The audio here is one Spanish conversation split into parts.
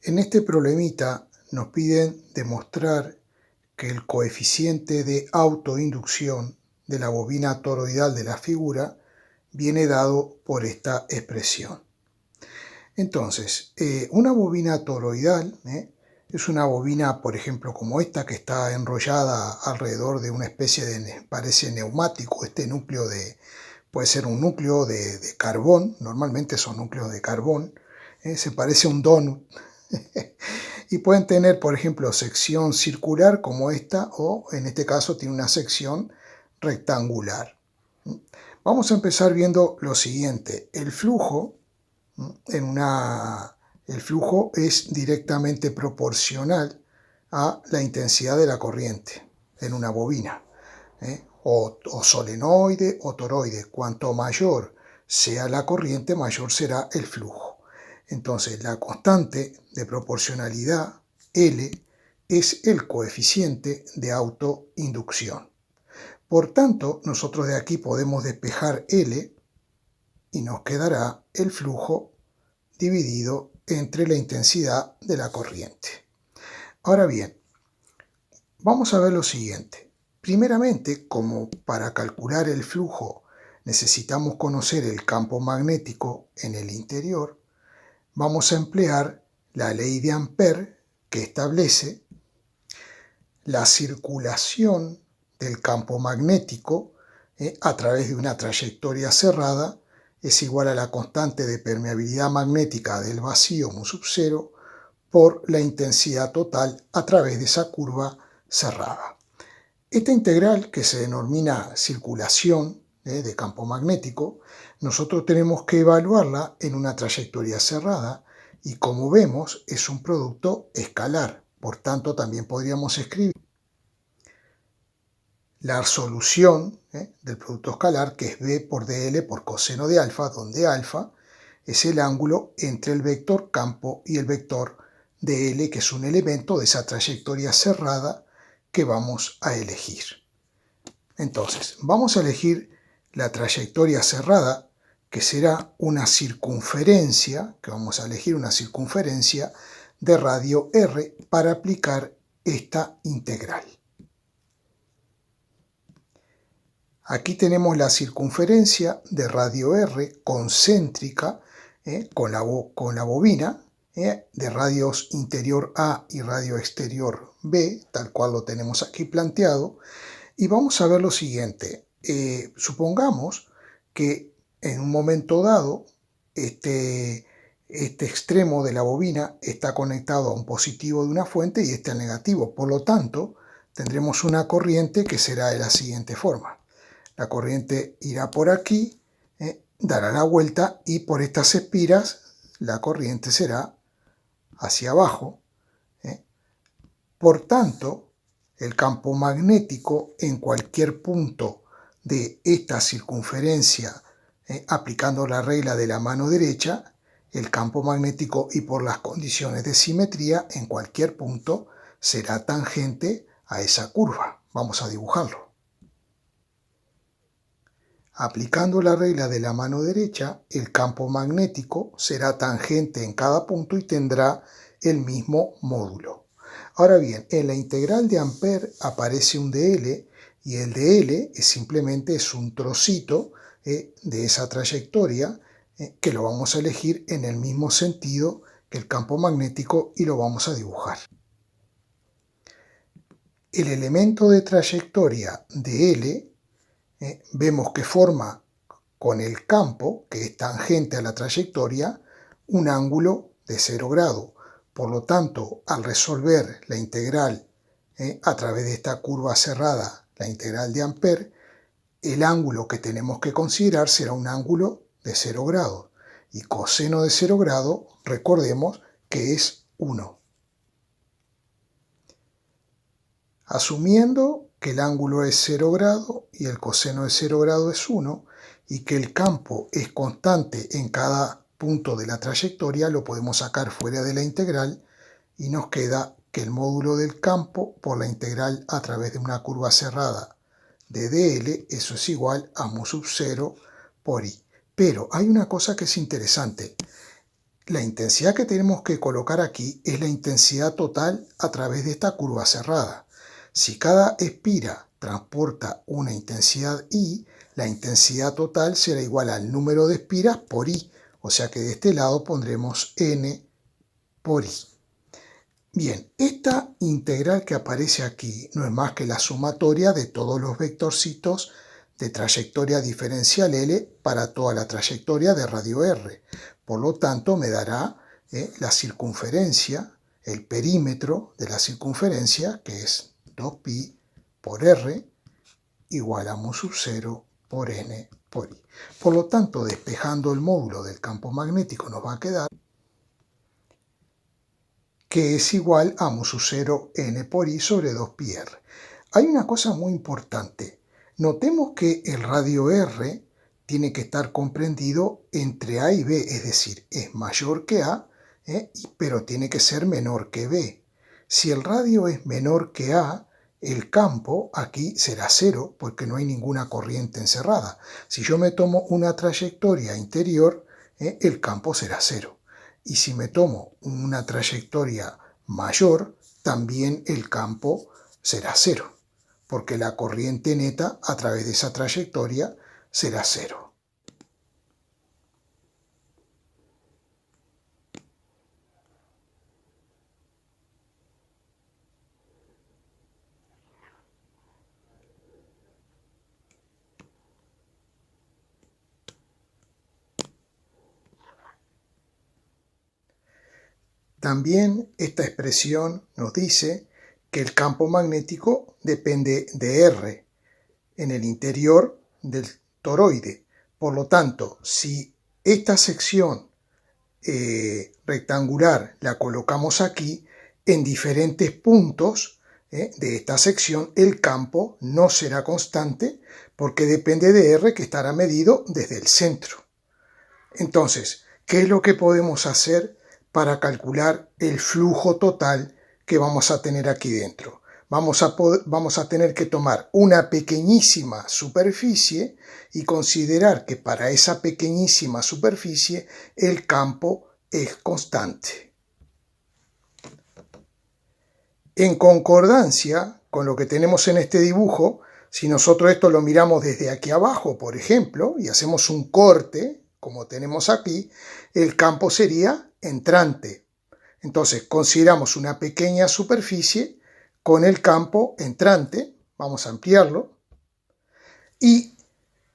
En este problemita nos piden demostrar que el coeficiente de autoinducción de la bobina toroidal de la figura viene dado por esta expresión. Entonces, una bobina toroidal es una bobina, por ejemplo, como esta, que está enrollada alrededor de una especie de, parece neumático. Este núcleo puede ser un núcleo de carbón, normalmente son núcleos de carbón, se parece a un donut. Y pueden tener, por ejemplo, sección circular como esta, o en este caso tiene una sección rectangular. Vamos a empezar viendo lo siguiente. El flujo es directamente proporcional a la intensidad de la corriente en una bobina, o solenoide o toroide. Cuanto mayor sea la corriente, mayor será el flujo. Entonces, la constante de proporcionalidad, L, es el coeficiente de autoinducción. Por tanto, nosotros de aquí podemos despejar L y nos quedará el flujo dividido entre la intensidad de la corriente. Ahora bien, vamos a ver lo siguiente. Primeramente, como para calcular el flujo necesitamos conocer el campo magnético en el interior, vamos a emplear la ley de Ampère, que establece la circulación del campo magnético a través de una trayectoria cerrada es igual a la constante de permeabilidad magnética del vacío mu sub 0 por la intensidad total a través de esa curva cerrada. Esta integral, que se denomina circulación de campo magnético, nosotros tenemos que evaluarla en una trayectoria cerrada y, como vemos, es un producto escalar. Por tanto, también podríamos escribir la solución del producto escalar, que es B por dl por coseno de alfa, donde alfa es el ángulo entre el vector campo y el vector dl, que es un elemento de esa trayectoria cerrada que vamos a elegir. Entonces, vamos a elegir la trayectoria cerrada, que será una circunferencia, que vamos a elegir una circunferencia de radio r para aplicar esta integral. Aquí tenemos la circunferencia de radio r concéntrica con la bobina de radios interior A y radio exterior B, tal cual lo tenemos aquí planteado. Y vamos a ver lo siguiente. Supongamos que en un momento dado este extremo de la bobina está conectado a un positivo de una fuente y este al negativo. Por lo tanto, tendremos una corriente que será de la siguiente forma. La corriente irá por aquí, dará la vuelta y por estas espiras la corriente será hacia abajo. Por tanto, el campo magnético en cualquier punto de esta circunferencia, aplicando la regla de la mano derecha, el campo magnético y por las condiciones de simetría en cualquier punto será tangente a esa curva. Vamos a dibujarlo. Aplicando la regla de la mano derecha, el campo magnético será tangente en cada punto y tendrá el mismo módulo. Ahora bien, en la integral de Ampère aparece un dl y el dl simplemente es un trocito de esa trayectoria que lo vamos a elegir en el mismo sentido que el campo magnético y lo vamos a dibujar. El elemento de trayectoria dl vemos que forma con el campo, que es tangente a la trayectoria, un ángulo de 0 grado. Por lo tanto, al resolver la integral a través de esta curva cerrada, la integral de Ampère, el ángulo que tenemos que considerar será un ángulo de 0 grados. Y coseno de 0 grado, recordemos que es 1. Asumiendo que el ángulo es 0 grado y el coseno de 0 grado es 1 y que el campo es constante en cada punto de la trayectoria, lo podemos sacar fuera de la integral y nos queda que el módulo del campo por la integral a través de una curva cerrada de dl, eso es igual a mu sub 0 por i. Pero hay una cosa que es interesante. la intensidad que tenemos que colocar aquí es la intensidad total a través de esta curva cerrada. Si cada espira transporta una intensidad I, la intensidad total será igual al número de espiras por I. O sea que de este lado pondremos N por I. Bien, esta integral que aparece aquí no es más que la sumatoria de todos los vectorcitos de trayectoria diferencial L para toda la trayectoria de radio R. Por lo tanto, me dará la circunferencia, el perímetro de la circunferencia, que es 2pi por R, igual a mu sub 0 por N por I. Por lo tanto, despejando el módulo del campo magnético, nos va a quedar que es igual a mu sub 0 N por I sobre 2pi R. Hay una cosa muy importante. Notemos que el radio R tiene que estar comprendido entre A y B, es decir, es mayor que A, pero tiene que ser menor que B. Si el radio es menor que A, el campo aquí será cero, porque no hay ninguna corriente encerrada. Si yo me tomo una trayectoria interior, el campo será cero. Y si me tomo una trayectoria mayor, también el campo será cero, porque la corriente neta a través de esa trayectoria será cero. También esta expresión nos dice que el campo magnético depende de R en el interior del toroide. Por lo tanto, si esta sección rectangular la colocamos aquí, en diferentes puntos de esta sección el campo no será constante porque depende de R, que estará medido desde el centro. Entonces, ¿qué es lo que podemos hacer para calcular el flujo total que vamos a tener aquí dentro? Vamos a tener que tomar una pequeñísima superficie y considerar que para esa pequeñísima superficie el campo es constante. En concordancia con lo que tenemos en este dibujo, si nosotros esto lo miramos desde aquí abajo, por ejemplo, y hacemos un corte, como tenemos aquí, el campo sería entrante. Entonces, consideramos una pequeña superficie con el campo entrante, vamos a ampliarlo, y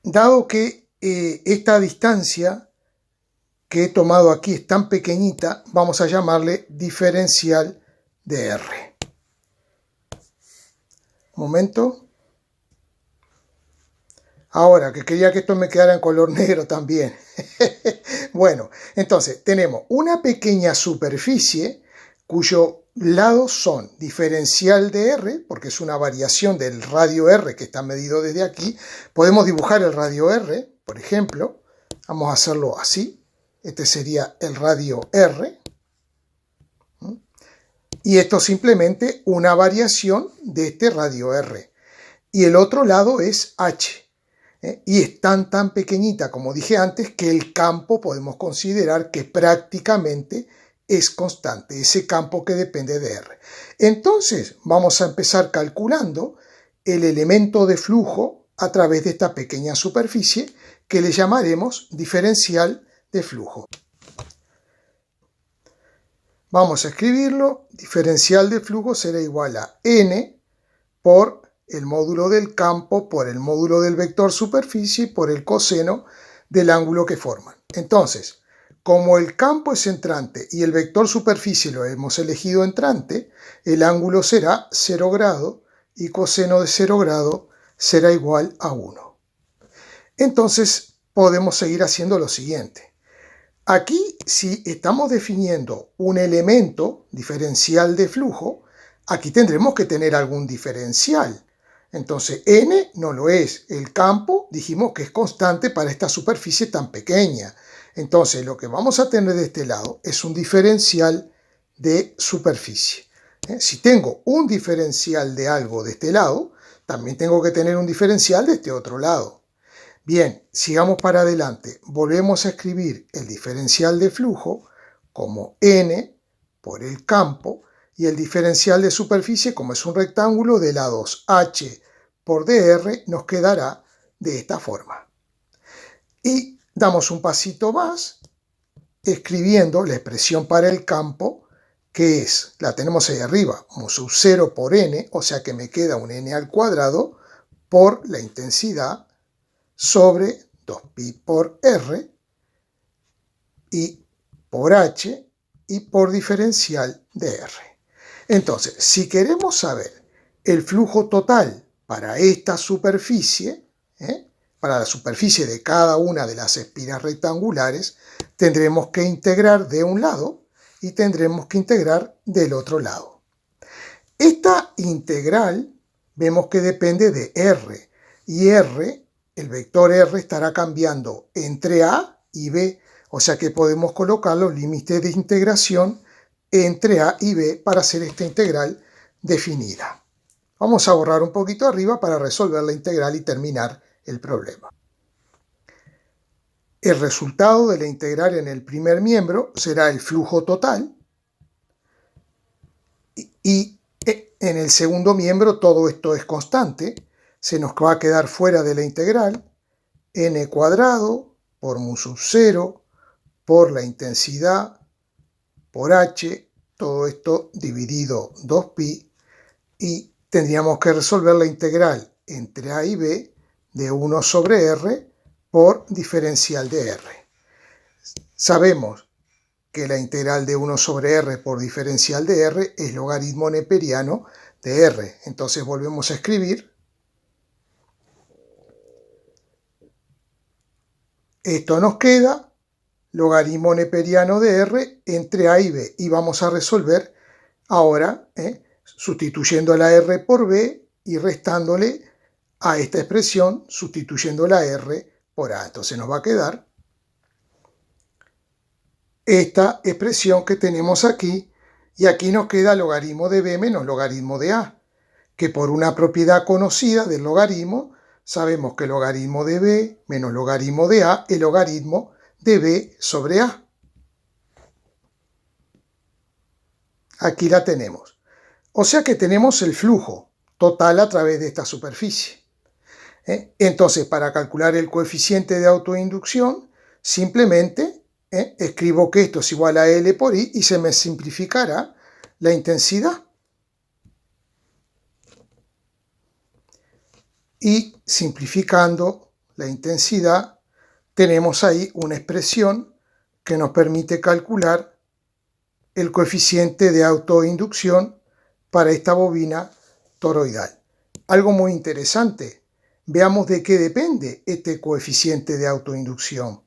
dado que esta distancia que he tomado aquí es tan pequeñita, vamos a llamarle diferencial de R. Un momento. Ahora, que quería que esto me quedara en color negro también. Bueno, entonces tenemos una pequeña superficie cuyos lados son diferencial de R, porque es una variación del radio R que está medido desde aquí. Podemos dibujar el radio R, por ejemplo. Vamos a hacerlo así. Este sería el radio R. Y esto es simplemente una variación de este radio R. Y el otro lado es H. Y es tan pequeñita, como dije antes, que el campo podemos considerar que prácticamente es constante, ese campo que depende de R. Entonces vamos a empezar calculando el elemento de flujo a través de esta pequeña superficie que le llamaremos diferencial de flujo. Vamos a escribirlo. Diferencial de flujo será igual a N por el módulo del campo por el módulo del vector superficie por el coseno del ángulo que forman. Entonces, como el campo es entrante y el vector superficie lo hemos elegido entrante, el ángulo será 0 grado y coseno de 0 grado será igual a 1. Entonces, podemos seguir haciendo lo siguiente. Aquí, si estamos definiendo un elemento diferencial de flujo, aquí tendremos que tener algún diferencial. Entonces, N no lo es. El campo dijimos que es constante para esta superficie tan pequeña. Entonces, lo que vamos a tener de este lado es un diferencial de superficie. Si tengo un diferencial de algo de este lado, también tengo que tener un diferencial de este otro lado. Bien, sigamos para adelante. Volvemos a escribir el diferencial de flujo como n por el campo, y el diferencial de superficie, como es un rectángulo, de lados h por dr nos quedará de esta forma. Y damos un pasito más escribiendo la expresión para el campo, que es, la tenemos ahí arriba, mu sub 0 por n, o sea que me queda un n al cuadrado por la intensidad sobre 2pi por r y por h y por diferencial de r. Entonces, si queremos saber el flujo total para esta superficie, para la superficie de cada una de las espiras rectangulares, tendremos que integrar de un lado y tendremos que integrar del otro lado. Esta integral vemos que depende de r, y r, el vector r, estará cambiando entre a y b, o sea que podemos colocar los límites de integración entre a y b para hacer esta integral definida. Vamos a borrar un poquito arriba para resolver la integral y terminar el problema. El resultado de la integral en el primer miembro será el flujo total, y en el segundo miembro todo esto es constante. Se nos va a quedar fuera de la integral n cuadrado por mu sub 0 por la intensidad por h, todo esto dividido 2pi, y tendríamos que resolver la integral entre a y b de 1 sobre r por diferencial de r. Sabemos que la integral de 1 sobre r por diferencial de r es logaritmo neperiano de r. Entonces volvemos a escribir. Esto nos queda logaritmo neperiano de r entre a y b, y vamos a resolver ahora sustituyendo la r por b y restándole a esta expresión sustituyendo la r por a. Entonces nos va a quedar esta expresión que tenemos aquí, y aquí nos queda logaritmo de b menos logaritmo de a, que por una propiedad conocida del logaritmo sabemos que logaritmo de b menos logaritmo de a es logaritmo de b sobre a. Aquí la tenemos. O sea que tenemos el flujo total a través de esta superficie. Entonces, para calcular el coeficiente de autoinducción, simplemente escribo que esto es igual a L por I y se me simplificará la intensidad. Y simplificando la intensidad, tenemos ahí una expresión que nos permite calcular el coeficiente de autoinducción para esta bobina toroidal. Algo muy interesante, veamos de qué depende este coeficiente de autoinducción.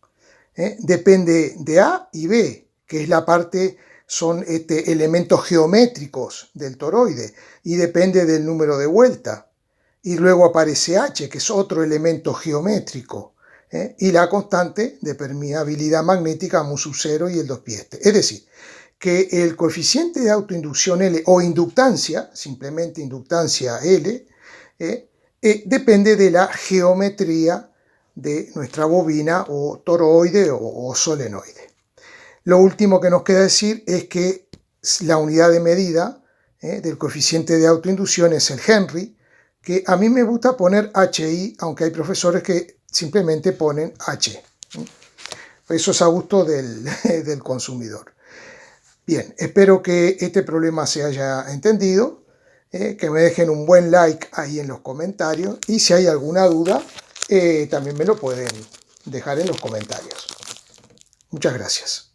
Depende de A y B, que es la parte, son elementos geométricos del toroide, y depende del número de vuelta. Y luego aparece H, que es otro elemento geométrico, y la constante de permeabilidad magnética mu sub 0 y el 2pi este. Es decir, que el coeficiente de autoinducción L, o inductancia, simplemente inductancia L, depende de la geometría de nuestra bobina o toroide o solenoide. Lo último que nos queda decir es que la unidad de medida del coeficiente de autoinducción es el Henry, que a mí me gusta poner HI, aunque hay profesores que simplemente ponen H. Eso es a gusto del consumidor. Bien, espero que este problema se haya entendido, que me dejen un buen like ahí en los comentarios, y si hay alguna duda, también me lo pueden dejar en los comentarios. Muchas gracias.